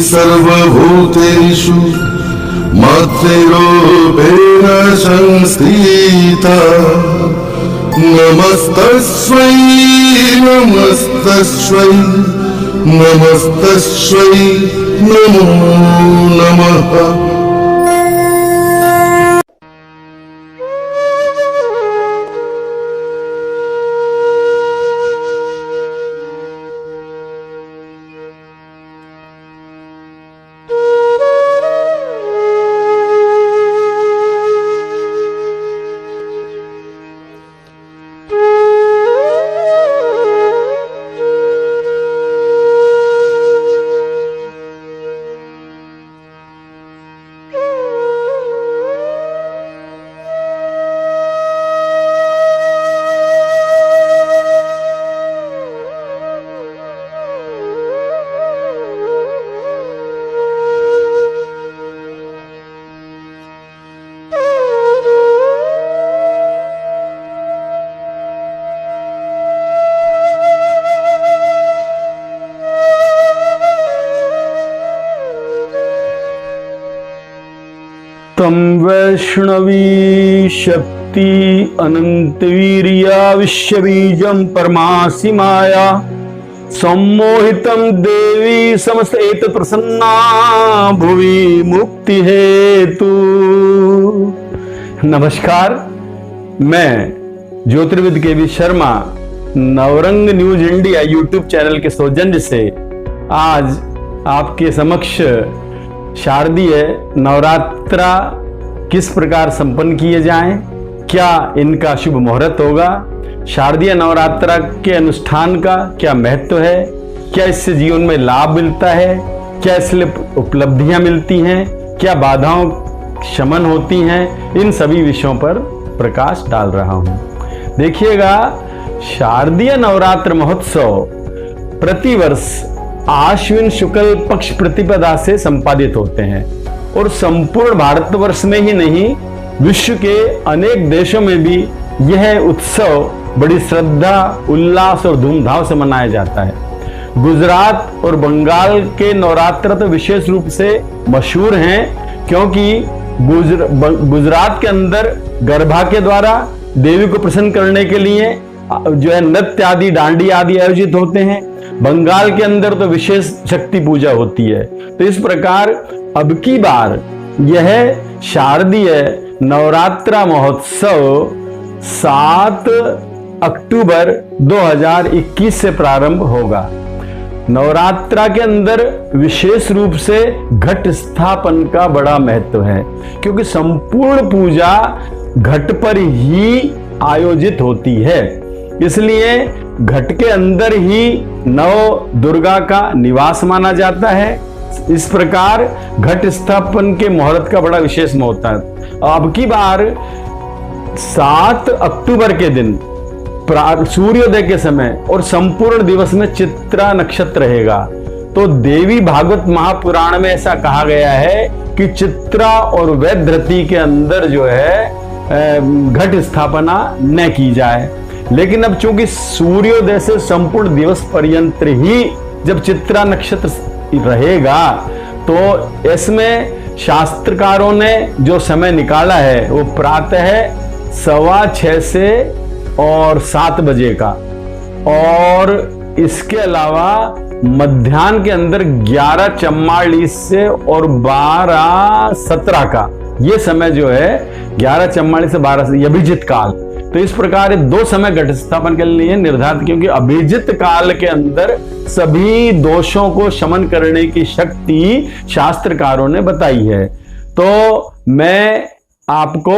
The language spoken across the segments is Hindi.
सर्वभूतेषु मातृरूपेण संस्थिता। नमस्तस्यै नमस्तस्यै नमस्तस्यै नमो नमः। तम वैष्णवी शक्ति अनंतवीर्या विश्वबीजं परमासि माया सम्मोहितं देवी समस्त एत प्रसन्ना भुवि मुक्ति हेतु। नमस्कार, मैं ज्योतिर्विद K V Sharma Navrang news India YouTube channel के सौजन्य से आज आपके समक्ष शारदीय नवरात्रा किस प्रकार संपन्न किए जाएं, क्या इनका शुभ मुहूर्त होगा, शारदीय नवरात्रा के अनुष्ठान का क्या महत्व है, क्या इससे जीवन में लाभ मिलता है, क्या इससे उपलब्धियां मिलती हैं, क्या बाधाओं शमन होती हैं, इन सभी विषयों पर प्रकाश डाल रहा हूं। देखिएगा, शारदीय नवरात्र महोत्सव प्रतिवर्ष आश्विन शुक्ल पक्ष प्रतिपदा से संपादित होते हैं और संपूर्ण भारतवर्ष में ही नहीं, विश्व के अनेक देशों में भी यह उत्सव बड़ी श्रद्धा, उल्लास और धूमधाम से मनाया जाता है। गुजरात और बंगाल के नवरात्र तो विशेष रूप से मशहूर हैं, क्योंकि गुजरात के अंदर गरबा के द्वारा देवी को प्रसन्न करने के लिए जो है नृत्य आदि, डांडी आदि आयोजित होते हैं। बंगाल के अंदर तो विशेष शक्ति पूजा होती है। तो इस प्रकार अब की बार यह शारदीय नवरात्रा महोत्सव 7 अक्टूबर 2021 से प्रारंभ होगा। नवरात्रा के अंदर विशेष रूप से घट स्थापन का बड़ा महत्व है, क्योंकि संपूर्ण पूजा घट पर ही आयोजित होती है। इसलिए घट के अंदर ही नव दुर्गा का निवास माना जाता है। इस प्रकार घट स्थापन के मुहूर्त का बड़ा विशेष महत्व है। अब की बार 7 अक्टूबर के दिन सूर्योदय के समय और संपूर्ण दिवस में चित्रा नक्षत्र रहेगा। तो देवी भागवत महापुराण में ऐसा कहा गया है कि चित्रा और वैधृति के अंदर जो है घट स्थापना न की जाए। लेकिन अब चूंकि सूर्योदय से संपूर्ण दिवस पर्यंत ही जब चित्रा नक्षत्र रहेगा, तो इसमें शास्त्रकारों ने जो समय निकाला है वो प्रातः 6:15 से और 7 बजे का, और इसके अलावा मध्याह्न के अंदर 11:44 से और 12:17 का, ये समय जो है 11:44 से 12 से अभिजित काल। तो इस प्रकार 2 समय घट स्थापन के लिए निर्धारित, क्योंकि अभिजित काल के अंदर सभी दोषों को शमन करने की शक्ति शास्त्रकारों ने बताई है। तो मैं आपको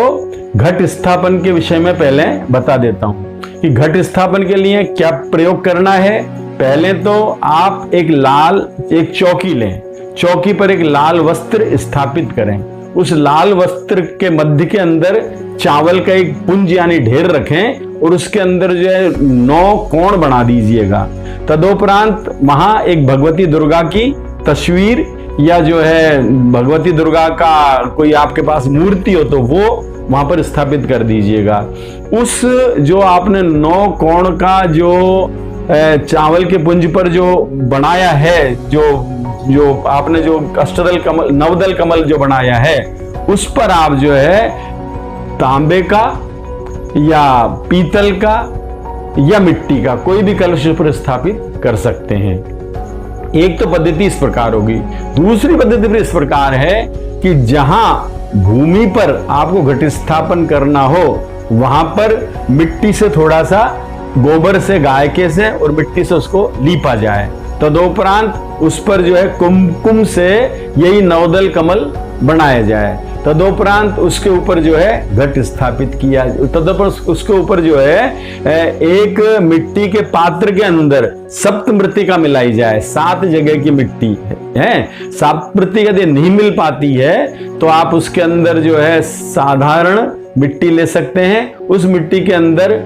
घट स्थापन के विषय में पहले बता देता हूं कि घट स्थापन के लिए क्या प्रयोग करना है। पहले तो आप एक चौकी लें, चौकी पर एक लाल वस्त्र स्थापित करें। उस लाल वस्त्र के मध्य के अंदर चावल का एक पुंज यानी ढेर रखें और उसके अंदर जो है 9 कोण बना दीजिएगा। तदोपरांत वहां एक भगवती दुर्गा की तस्वीर या जो है भगवती दुर्गा का कोई आपके पास मूर्ति हो तो वो वहां पर स्थापित कर दीजिएगा। उस जो आपने 9 कोण का जो चावल के पुंज पर जो बनाया है, जो जो आपने जो अष्टदल कमल नवदल कमल जो बनाया है उस पर आप जो है तांबे का या पीतल का या मिट्टी का कोई भी कलश पर स्थापित कर सकते हैं। एक तो पद्धति इस प्रकार होगी। दूसरी पद्धति फिर इस प्रकार है कि जहां भूमि पर आपको घट स्थापन करना हो वहां पर मिट्टी से थोड़ा सा गोबर से गाय के से और मिट्टी से उसको लीपा जाए। तदोपरांत उस पर जो है कुमकुम से यही नवदल कमल बनाया जाए। तदोपरांत उसके ऊपर जो है घट स्थापित किया। तदोपरांत उसके ऊपर जो है एक मिट्टी के पात्र के अंदर सप्त मृत्तिका मिलाई जाए। 7 जगह की मिट्टी है। सप्त मृत्तिका यदि नहीं मिल पाती है तो आप उसके अंदर जो है साधारण मिट्टी ले सकते हैं। उस मिट्टी के अंदर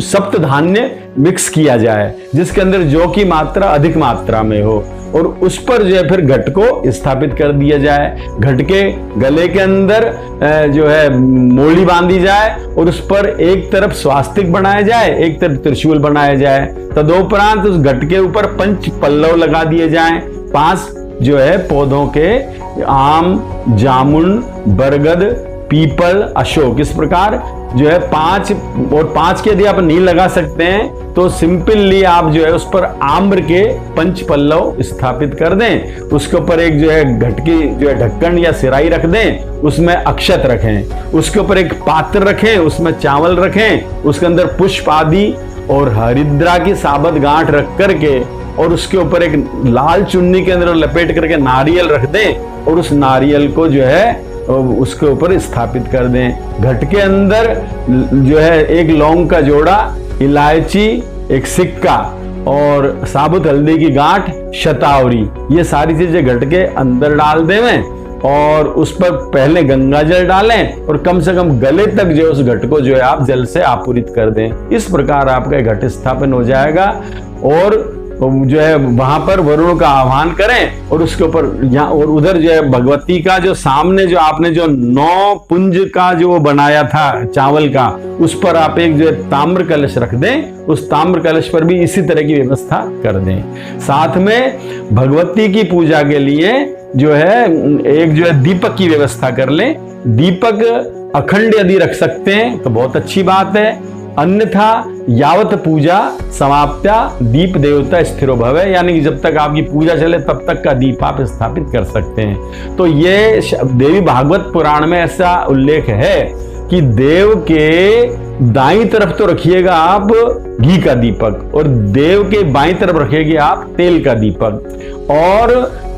सप्त धान्य मिक्स किया जाए जिसके अंदर जौ की मात्रा अधिक मात्रा में हो और उस पर जो है फिर घट को स्थापित कर दिया जाए। घट के गले के अंदर जो है मोली बांधी जाए और उस पर एक तरफ स्वास्तिक बनाया जाए, एक तरफ त्रिशूल बनाया जाए। तदोपरांत उस घट के ऊपर 5 पल्लव लगा दिए जाएं। 5 जो है पौधों के आम, जामुन, बरगद, पीपल, अशोक, इस प्रकार जो है 5 और 5 के यदि आप नहीं लगा सकते हैं तो सिंपली आप जो है उस पर आम्र के 5 पल्लव स्थापित कर दें। उसके ऊपर एक जो है घट की जो है ढक्कन या सिराई रख दें, उसमें अक्षत रखें। उसके ऊपर एक पात्र रखें, उसमें चावल रखें, उसके अंदर पुष्प आदि और हरिद्रा की साबत गांठ रख करके और उसके ऊपर एक लाल चुन्नी के अंदर लपेट करके नारियल रख दें और उस नारियल को जो है उसके ऊपर स्थापित कर दें। घट के अंदर जो है एक लौंग का जोड़ा, इलायची, एक सिक्का और साबुत हल्दी की गांठ, शतावरी, ये सारी चीजें घट के अंदर डाल देवें और उस पर पहले गंगा जल डालें और कम से कम गले तक जो उस घट को जो है आप जल से आपूरित कर दें। इस प्रकार आपका घट स्थापन हो जाएगा और जो है वहां पर वरुण का आह्वान करें और उसके ऊपर यहाँ और उधर जो है भगवती का जो सामने जो आपने जो 9 पुंज का जो बनाया था चावल का, उस पर आप एक जो है ताम्र कलश रख दें। उस ताम्र कलश पर भी इसी तरह की व्यवस्था कर दें। साथ में भगवती की पूजा के लिए जो है एक जो है दीपक की व्यवस्था कर लें। दीपक अखंड यदि रख सकते हैं तो बहुत अच्छी बात है, अन्यथा यावत पूजा समाप्त्या दीप देवता स्थिरो भवे, यानी कि जब तक आपकी पूजा चले तब तक का दीप आप स्थापित कर सकते हैं। तो ये देवी भागवत पुराण में ऐसा उल्लेख है कि देव के दाईं तरफ तो रखिएगा आप घी का दीपक और देव के बाईं तरफ रखिएगी आप तेल का दीपक। और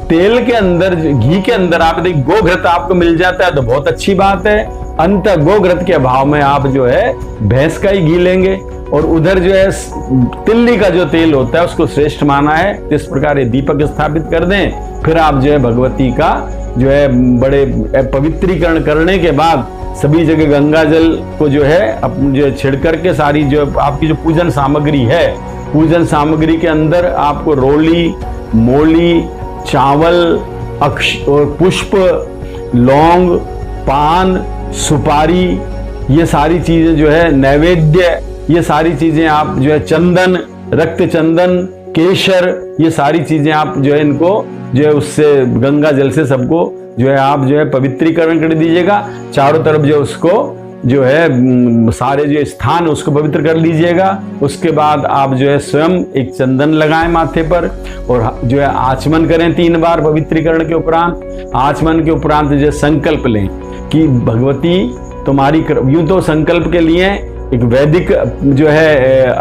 तेल के अंदर, घी के अंदर आप यदि गोघृत आपको मिल जाता है तो बहुत अच्छी बात है। अंत गोघृत के अभाव में आप जो है भैंस का ही घी लेंगे और उधर जो है तिल्ली का जो तेल होता है उसको श्रेष्ठ माना है। इस प्रकार ये दीपक स्थापित कर दें। फिर आप जो है भगवती का जो है बड़े पवित्रीकरण करने के बाद सभी जगह गंगा जल को जो है जो छिड़ करके सारी जो आपकी जो पूजन सामग्री है, पूजन सामग्री के अंदर आपको रोली, मोली, चावल, अक्ष और पुष्प, लौंग, पान, सुपारी, ये सारी चीजें जो है नैवेद्य, ये सारी चीजें आप जो है चंदन, रक्त चंदन, केशर, ये सारी चीजें आप जो है इनको जो है उससे गंगा जल से सबको जो है आप जो है पवित्रीकरण कर दीजिएगा। चारों तरफ जो उसको जो है सारे जो स्थान उसको पवित्र कर लीजिएगा। उसके बाद आप जो है स्वयं एक चंदन लगाएं माथे पर और जो है आचमन करें 3 बार पवित्रीकरण के उपरांत। आचमन के उपरांत जो संकल्प लें कि भगवती तुम्हारी, यूं तो संकल्प के लिए एक वैदिक जो है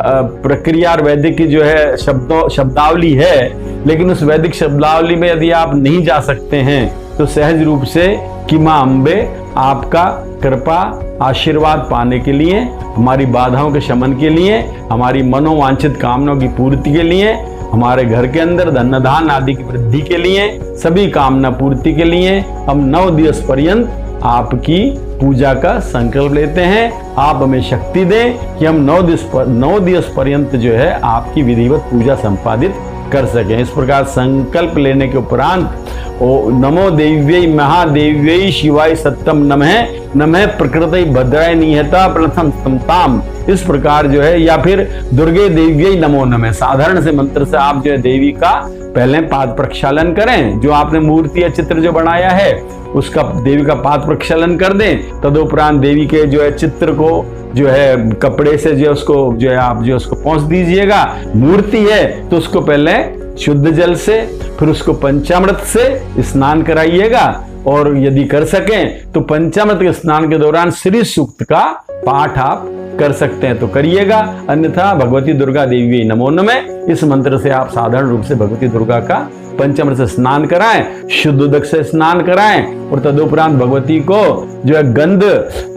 प्रक्रिया और वैदिक की जो है शब्दावली है, लेकिन उस वैदिक शब्दावली में यदि आप नहीं जा सकते हैं तो सहज रूप से कि मां अम्बे आपका कृपा आशीर्वाद पाने के लिए, हमारी बाधाओं के शमन के लिए, हमारी मनोवांछित कामनाओं की पूर्ति के लिए, हमारे घर के अंदर धन धान आदि की वृद्धि के लिए, सभी कामना पूर्ति के लिए हम 9 दिवस पर्यंत आपकी पूजा का संकल्प लेते हैं। आप हमें शक्ति दें कि हम 9 दिवस पर्यंत जो है आपकी विधिवत पूजा संपादित कर सकें। इस प्रकार संकल्प लेने के उपरांत ओ नमो देव्यै महादेव्यै शिवाय सत्यम नमः प्रकृति भद्राय निहता प्रथम समताम, इस प्रकार जो है, या फिर दुर्गे देव्यै नमो नमः, साधारण से मंत्र से आप जो है देवी का पहले पाद प्रक्षालन करें, जो आपने मूर्ति या चित्र जो बनाया है उसका देवी का पाद प्रक्षालन कर दें। तदुपरांत देवी के जो है चित्र को जो है कपड़े से जो उसको जो है आप जो उसको पोंछ दीजिएगा। मूर्ति है तो उसको पहले शुद्ध जल से, फिर उसको पंचामृत से स्नान कराइएगा, और यदि कर सकें तो पंचामृत के स्नान के दौरान श्री सूक्त का पाठ आप कर सकते हैं तो करिएगा, अन्यथा भगवती दुर्गा देवी नमो नमः इस मंत्र से आप साधारण रूप से भगवती दुर्गा का पंचामृत से स्नान कराएं, शुद्ध उदक से स्नान कराएं, और तदुपरांत भगवती को जो है गंध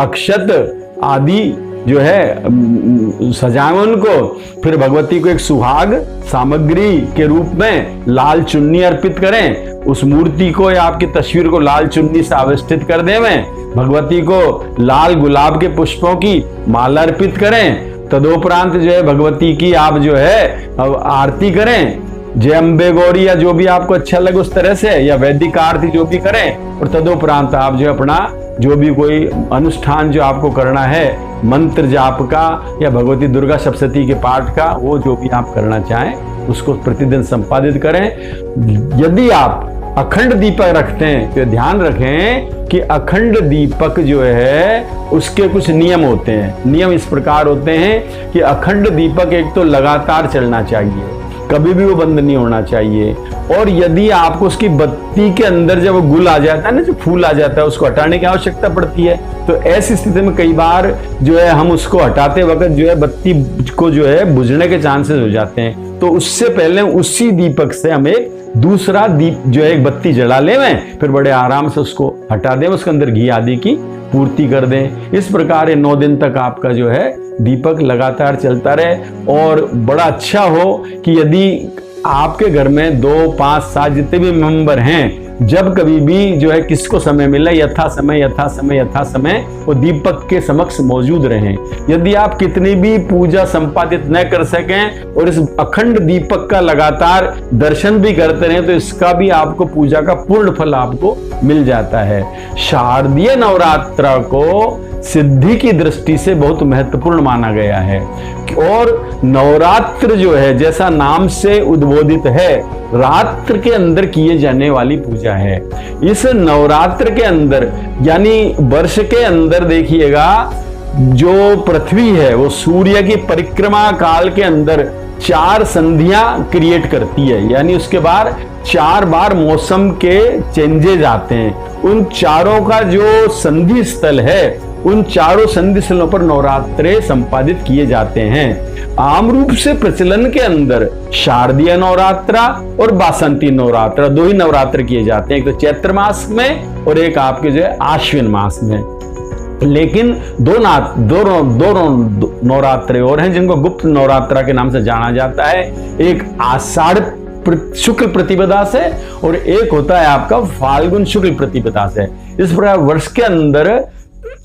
अक्षत आदि जो है सजाएं उनको। फिर भगवती को एक सुहाग सामग्री के रूप में लाल चुन्नी अर्पित करें, उस मूर्ति को या आपकी तस्वीर को लाल चुन्नी से आवेष्टित कर देवें। भगवती को लाल गुलाब के पुष्पों की माला अर्पित करें। तदुपरांत जो है भगवती की आप जो है आरती करें, जय अम्बे गौरी या जो भी आपको अच्छा लगे उस तरह से, या वैदिक आरती जो भी करें। और तदुपरांत आप जो अपना जो भी कोई अनुष्ठान जो आपको करना है, मंत्र जाप का या भगवती दुर्गा सप्तशती के पाठ का, वो जो भी आप करना चाहें उसको प्रतिदिन संपादित करें। यदि आप अखंड दीपक रखते हैं तो ध्यान रखें कि अखंड दीपक जो है उसके कुछ नियम होते हैं। नियम इस प्रकार होते हैं कि अखंड दीपक एक तो लगातार चलना चाहिए, कभी भी वो बंद नहीं होना चाहिए। और यदि आपको उसकी बत्ती के अंदर जब वो गुल आ जाता है ना, जो फूल आ जाता है, उसको हटाने की आवश्यकता पड़ती है, तो ऐसी स्थिति में कई बार जो है हम उसको हटाते वक्त जो है बत्ती को जो है बुझने के चांसेस हो जाते हैं। तो उससे पहले उसी दीपक से हम एक दूसरा दीप जो है एक बत्ती जला लें, फिर बड़े आराम से उसको हटा दें, उसके अंदर घी आदि की पूर्ति कर दें। इस प्रकार 9 दिन तक आपका जो है दीपक लगातार चलता रहे। और बड़ा अच्छा हो कि यदि आपके घर में 2, 5, 7 जितने भी मेंबर हैं, जब कभी भी जो है किसको समय मिले यथा समय वो दीपक के समक्ष मौजूद रहें। यदि आप कितनी भी पूजा संपादित न कर सकें और इस अखंड दीपक का लगातार दर्शन भी करते रहें, तो इसका भी आपको पूजा का पूर्ण फल आपको मिल जाता है। शारदीय नवरात्र को सिद्धि की दृष्टि से बहुत महत्वपूर्ण माना गया है। और नवरात्र जो है जैसा नाम से उद्बोधित है, रात्र के अंदर किए जाने वाली पूजा है। इस नवरात्र के अंदर यानी वर्ष के अंदर देखिएगा, जो पृथ्वी है वो सूर्य की परिक्रमा काल के अंदर 4 संधियां क्रिएट करती है, यानी उसके बाद 4 बार मौसम के चेंजेज आते हैं। उन चारों का जो संधि स्थल है, उन चारों संधि स्थलों पर नवरात्रे संपादित किए जाते हैं। आम रूप से प्रचलन के अंदर शारदीय नवरात्रा और बासंती नवरात्रा 2 ही नवरात्र किए जाते हैं, एक तो चैत्र मास में और एक आपके जो है आश्विन मास में। लेकिन दो नवरात्रे और हैं जिनको गुप्त नवरात्रा के नाम से जाना जाता है। एक आषाढ़ शुक्ल प्रतिपदा से और एक होता है आपका फाल्गुन शुक्ल प्रतिपदा से। इस प्रकार वर्ष के अंदर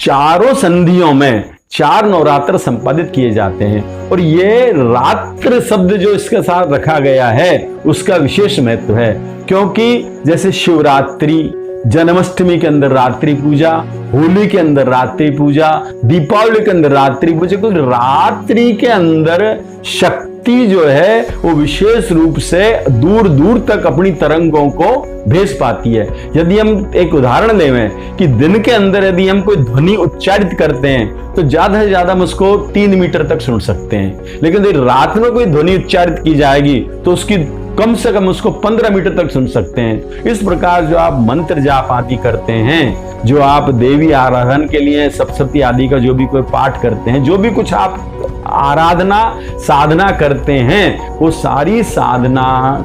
चारों संधियों में 4 नवरात्र संपादित किए जाते हैं। और ये रात्र शब्द जो इसके साथ रखा गया है उसका विशेष महत्व है, क्योंकि जैसे शिवरात्रि, जन्माष्टमी के अंदर रात्रि पूजा, होली के अंदर रात्रि पूजा, दीपावली के अंदर रात्रि पूजा, क्योंकि रात्रि के अंदर शक्ति जो है वो विशेष रूप से दूर दूर तक अपनी तरंगों को भेज पाती है। यदि हम एक उदाहरण लें कि दिन के अंदर यदि हम कोई ध्वनि उच्चारित करते हैं तो ज्यादा से ज्यादा हम उसको 3 मीटर तक सुन सकते हैं, लेकिन यदि रात में कोई ध्वनि उच्चारित की जाएगी तो उसकी कम से कम उसको 15 मीटर तक सुन सकते हैं। इस प्रकार जो आप मंत्र जाप आदि करते हैं, जो आप देवी आराधन के लिए सप्तशती आदि का जो भी कोई पाठ करते हैं, जो भी कुछ आप आराधना साधना करते हैं, वो सारी साधना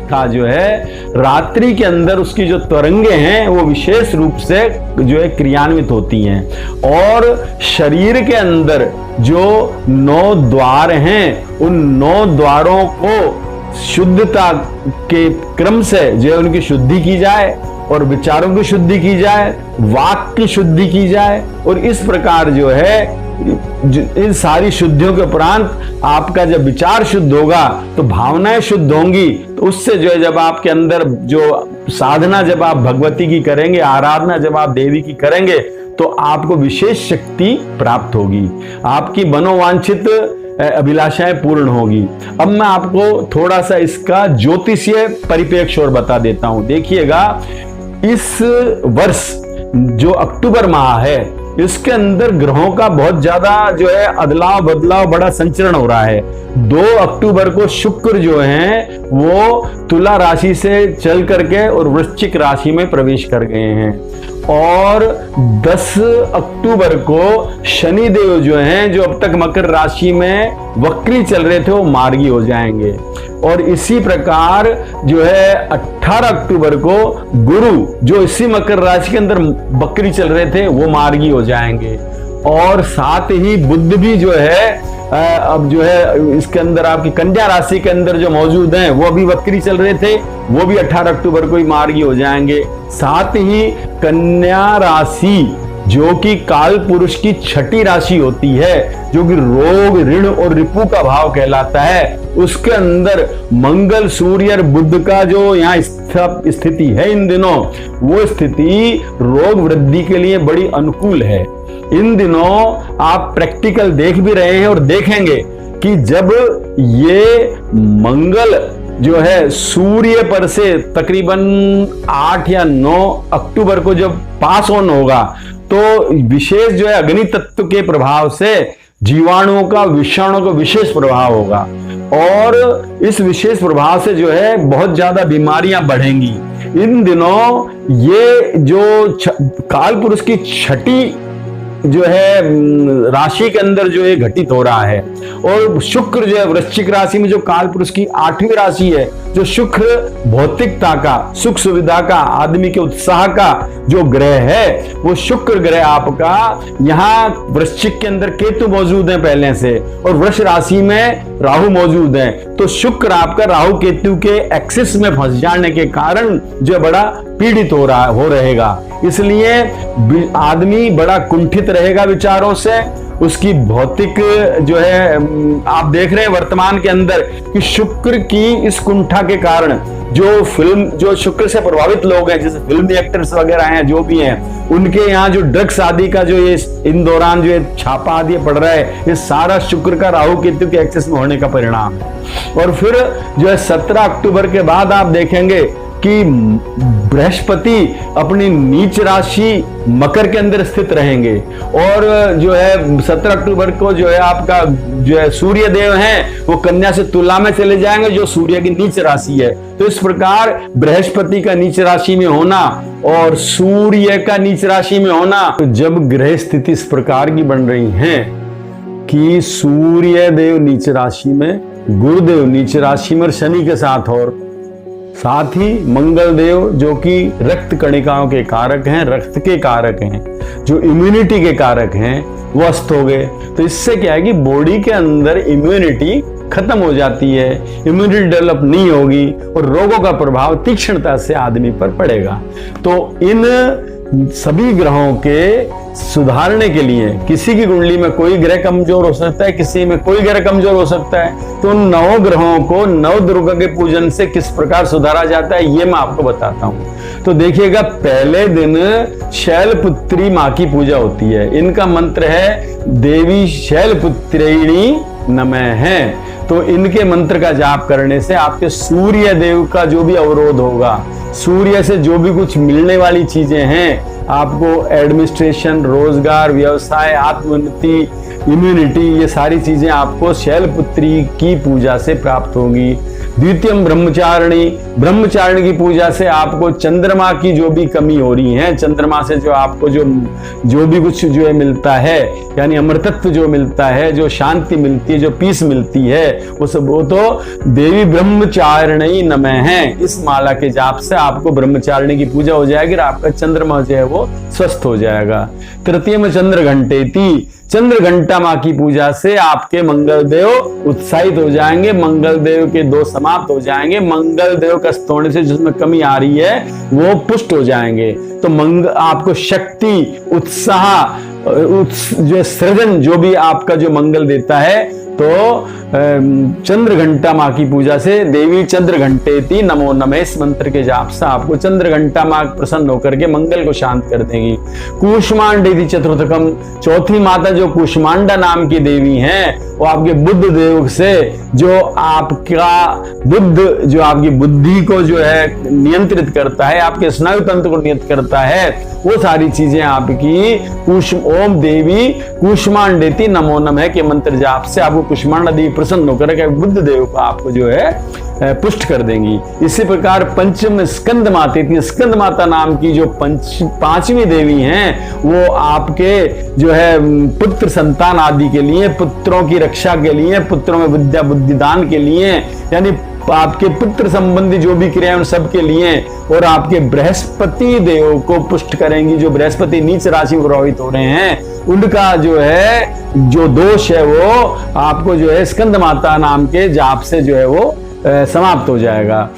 का जो है रात्रि के अंदर उसकी जो तरंगे हैं वो विशेष रूप से जो है क्रियान्वित होती हैं। और शरीर के अंदर जो 9 द्वार हैं, उन 9 द्वारों को शुद्धता के क्रम से जो है उनकी शुद्धि की जाए और विचारों की शुद्धि की जाए, वाक की शुद्धि की जाए। और इस प्रकार जो है इन सारी शुद्धियों के उपरांत आपका जब विचार शुद्ध होगा तो भावनाएं शुद्ध होंगी, तो उससे जो है जब आपके अंदर जो साधना जब आप भगवती की करेंगे, आराधना जब आप देवी की करेंगे, तो आपको विशेष शक्ति प्राप्त होगी। आपकी मनोवांछित अभिलाषाएं पूर्ण होगी। अब मैं आपको थोड़ा सा इसका ज्योतिषीय परिप्रेक्ष्य और बता देता हूं। देखिएगा, इस वर्ष जो अक्टूबर माह है, इसके अंदर ग्रहों का बहुत ज्यादा जो है अदलाव बदलाव, बड़ा संचरण हो रहा है। 2 अक्टूबर को शुक्र जो है वो तुला राशि से चल करके और वृश्चिक राशि में प्रवेश कर गए हैं, और 10 अक्टूबर को शनि देव जो हैं, जो अब तक मकर राशि में वक्री चल रहे थे, वो मार्गी हो जाएंगे। और इसी प्रकार जो है 18 अक्टूबर को गुरु, जो इसी मकर राशि के अंदर वक्री चल रहे थे, वो मार्गी हो जाएंगे। और साथ ही बुध भी जो है अब जो है इसके अंदर आपकी कन्या राशि के अंदर जो मौजूद हैं, वो अभी वक्री चल रहे थे, वो भी 18 अक्टूबर को ही मार्गी हो जाएंगे। साथ ही कन्या राशि जो कि काल पुरुष की छठी राशि होती है, जो कि रोग, ऋण और रिपु का भाव कहलाता है, उसके अंदर मंगल, सूर्य और बुध का जो यहाँ स्थिति है इन दिनों, वो स्थिति रोग वृद्धि के लिए बड़ी अनुकूल है। इन दिनों आप प्रैक्टिकल देख भी रहे हैं और देखेंगे कि जब ये मंगल जो है सूर्य पर से तकरीबन 8 या 9 अक्टूबर को जब पास ऑन होगा, तो विशेष जो है अग्नि तत्व के प्रभाव से जीवाणुओं का, विषाणुओं का विशेष प्रभाव होगा, और इस विशेष प्रभाव से जो है बहुत ज्यादा बीमारियां बढ़ेंगी। इन दिनों ये जो काल पुरुष की छठी जो है राशि के अंदर जो ये घटित हो रहा है, और शुक्र जो है वृश्चिक राशि में, जो काल पुरुष की 8वीं राशि है, जो शुक्र भौतिकता का, सुख सुविधा का, आदमी के उत्साह का जो ग्रह है, वो शुक्र ग्रह आपका यहाँ वृश्चिक के अंदर केतु मौजूद है पहले से, और वृष राशि में राहु मौजूद है। तो शुक्र आपका राहु केतु के एक्सिस में फंस जाने के कारण जो बड़ा पीड़ित हो रहेगा। इसलिए आदमी बड़ा कुंठित रहेगा विचारों से, उसकी भौतिक जो है आप देख रहे हैं वर्तमान के अंदर कि शुक्र की इस कुंठा के कारण जो शुक्र से प्रभावित लोग हैं, जैसे फिल्म एक्टर्स वगैरह हैं, जो भी हैं, उनके यहाँ जो ड्रग्स आदि का जो ये इन दौरान जो छापा आदि पड़ रहा है, ये सारा शुक्र का राहु केतु के एक्सेस में होने का परिणाम है। और फिर जो है 17 अक्टूबर के बाद आप देखेंगे कि बृहस्पति अपनी नीच राशि मकर के अंदर स्थित रहेंगे, और जो है 17 अक्टूबर को जो है आपका जो है सूर्य देव हैं, वो कन्या से तुला में चले जाएंगे, जो सूर्य की नीच राशि है। तो इस प्रकार बृहस्पति का नीच राशि में होना और सूर्य का नीच राशि में होना, तो जब ग्रह स्थिति इस प्रकार की बन रही है कि सूर्य देव नीच राशि में, गुरुदेव नीच राशि में और शनि के साथ, और साथ ही मंगल देव जो कि रक्त कणिकाओं के कारक हैं, रक्त के कारक हैं, जो इम्यूनिटी के कारक हैं, वो अस्त हो गए। तो इससे क्या है कि बॉडी के अंदर इम्यूनिटी खत्म हो जाती है, इम्यूनिटी डेवलप नहीं होगी और रोगों का प्रभाव तीक्ष्णता से आदमी पर पड़ेगा। तो इन सभी ग्रहों के सुधारने के लिए किसी की कुंडली में कोई ग्रह कमजोर हो सकता है, किसी में कोई ग्रह कमजोर हो सकता है, तो 9 ग्रहों को 9 दुर्गा के पूजन से किस प्रकार सुधारा जाता है, ये मैं आपको बताता हूं। तो देखिएगा, पहले दिन शैलपुत्री मां की पूजा होती है। इनका मंत्र है देवी शैलपुत्रिणी नमः है। तो इनके मंत्र का जाप करने से आपके सूर्य देव का जो भी अवरोध होगा, सूर्य से जो भी कुछ मिलने वाली चीजें हैं, आपको एडमिनिस्ट्रेशन, रोजगार, व्यवसाय, आत्मोन्नति, इम्यूनिटी, ये सारी चीजें आपको शैलपुत्री की पूजा से प्राप्त होगी। द्वितीयम ब्रह्मचारिणी की पूजा से आपको चंद्रमा की जो भी कमी हो रही है, चंद्रमा से जो आपको जो भी कुछ जो है मिलता है, यानी अमृतत्व जो मिलता है, जो शांति मिलती है, जो पीस मिलती है, वो तो देवी ब्रह्मचारिणी नमः है। इस माला के जाप से आपको ब्रह्मचारिणी की पूजा हो जाएगी और आपका चंद्रमा जो है वो स्वस्थ हो जाएगा। तृतीय में चंद्र घंटा माँ की पूजा से आपके मंगल देव उत्साहित हो जाएंगे, मंगल देव के दोष समाप्त हो जाएंगे, मंगल देव का स्तोण से जिसमें कमी आ रही है वो पुष्ट हो जाएंगे। तो आपको शक्ति, उत्साह, जो सृजन जो भी आपका जो मंगल देता है, तो चंद्र घंटा माँ की पूजा से, देवी चंद्र घंटेति नमो नमः, इस मंत्र के जाप से आपको चंद्र घंटा माँ प्रसन्न होकर के मंगल को शांत कर देंगी। कूष्मांडेति चतुर्थकम, चौथी माता जो कूष्मांडा नाम की देवी हैं, वो आपके बुद्ध देव से, जो आपका बुद्ध, जो आपकी बुद्धि को जो है नियंत्रित करता है, आपके स्नायु तंत्र को नियंत्रित करता है, वो सारी चीजें आपकी ओम देवी कूष्मांडेति नमो नमः के मंत्र जाप से आपको कूष्मांडा देवी प्रसन्न होकर के बुद्ध देव को आपको जो है पुष्ट कर देंगी। इसी प्रकार पंचम स्कंद माता, स्कंद माता नाम की जो पांचवी देवी हैं, वो आपके जो है पुत्र संतान आदि के लिए, पुत्रों की रक्षा के लिए, पुत्रों में विद्या बुद्धि दान के लिए, यानी आपके पुत्र संबंधी जो भी क्रिया उन सब के लिए, और आपके बृहस्पति देव को पुष्ट करेंगी। जो बृहस्पति नीच राशि में प्रभावित हो रहे हैं, उनका जो है जो दोष है वो आपको जो है स्कंद माता नाम के जाप से जो है वो समाप्त हो जाएगा।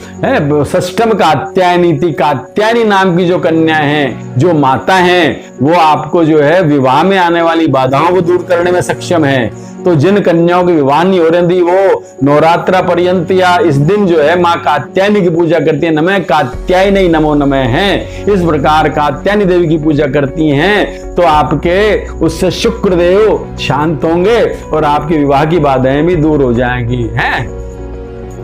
षष्ठम कात्यायनी, कात्यायनी नाम की जो कन्या है, जो माता हैं, वो आपको जो है विवाह में आने वाली बाधाओं को दूर करने में सक्षम है। तो जिन कन्याओं की विवाह नहीं हो रही, वो नवरात्रा पर्यंत या इस दिन जो है माँ कात्यायनी की पूजा करती है, नमः कात्यायनी नमो नमः हैं, इस प्रकार कात्यायनी देवी की पूजा करती हैं, तो आपके उससे शुक्र देव शांत होंगे और आपकी विवाह की बाधाएं भी दूर हो जाएंगी। हैं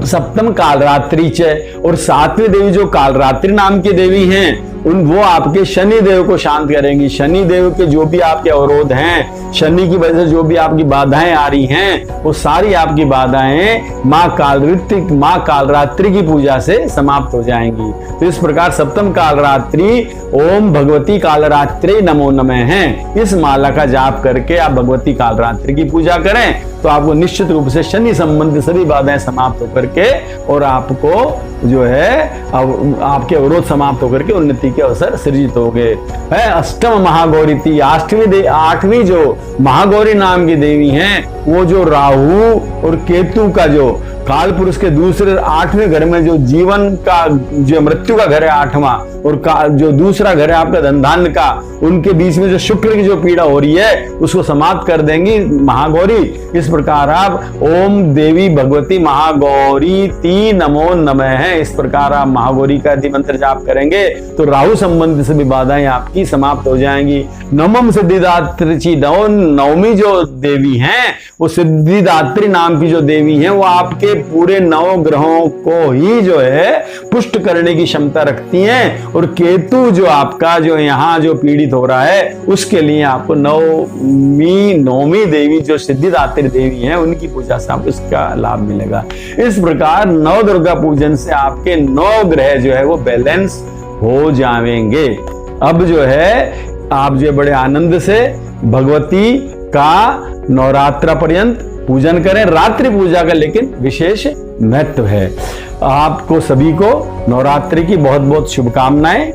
सप्तम कालरात्रि च, और सातवीं देवी जो कालरात्रि नाम की देवी हैं, वो आपके शनि देव को शांत करेंगी। शनि देव के जो भी आपके अवरोध हैं, शनि की वजह से जो भी आपकी बाधाएं आ रही हैं, वो सारी आपकी बाधाएं माँ कालरात्रि की पूजा से समाप्त हो जाएंगी। तो इस प्रकार सप्तम कालरात्रि ओम भगवती कालरात्रि नमो नमः है, इस माला का जाप करके आप भगवती कालरात्रि की पूजा करें, तो आपको निश्चित रूप से शनि संबंधी सभी बाधाएं समाप्त होकर के, और आपको जो है आपके अवरोध समाप्त होकर के उन्नति के अवसर सृजित हो गए। अष्टम महागौरी थी, आठवीं जो महागौरी नाम की देवी हैं, वो जो राहु और केतु का जो काल पुरुष के दूसरे 8वें घर में जो जीवन का जो मृत्यु का घर है 8वां, और जो दूसरा घर है आपका धनधान्य का, उनके बीच में जो शुक्र की जो पीड़ा हो रही है उसको समाप्त कर देंगी महागौरी। इस प्रकार आप ओम देवी भगवती महागौरी ती नमो नमः है, इस प्रकार आप महागौरी का यदि मंत्र जाप करेंगे तो राहु संबंधी सभी बाधाएं आपकी समाप्त हो जाएंगी। नवम सिद्धिदात्री, नवमी जो देवी हैं वो सिद्धिदात्री नाम की जो देवी हैं, वो आपके पूरे 9 ग्रहों को ही जो है पुष्ट करने की क्षमता रखती हैं, और केतु जो आपका जो यहाँ जो पीड़ित हो रहा है उसके लिए आपको नवमी देवी जो सिद्धिदात्री देवी हैं उनकी पूजा से आपको इसका लाभ मिलेगा। इस प्रकार 9 दुर्गा पूजन से आपके 9 ग्रह जो है वो बैलेंस हो जाएंगे। अब जो है आप जो बड़े आनंद से भगवती का नवरात्रा पर्यंत पूजन करें। रात्रि पूजा का लेकिन विशेष महत्व है। आपको सभी को नवरात्रि की बहुत बहुत शुभकामनाएं।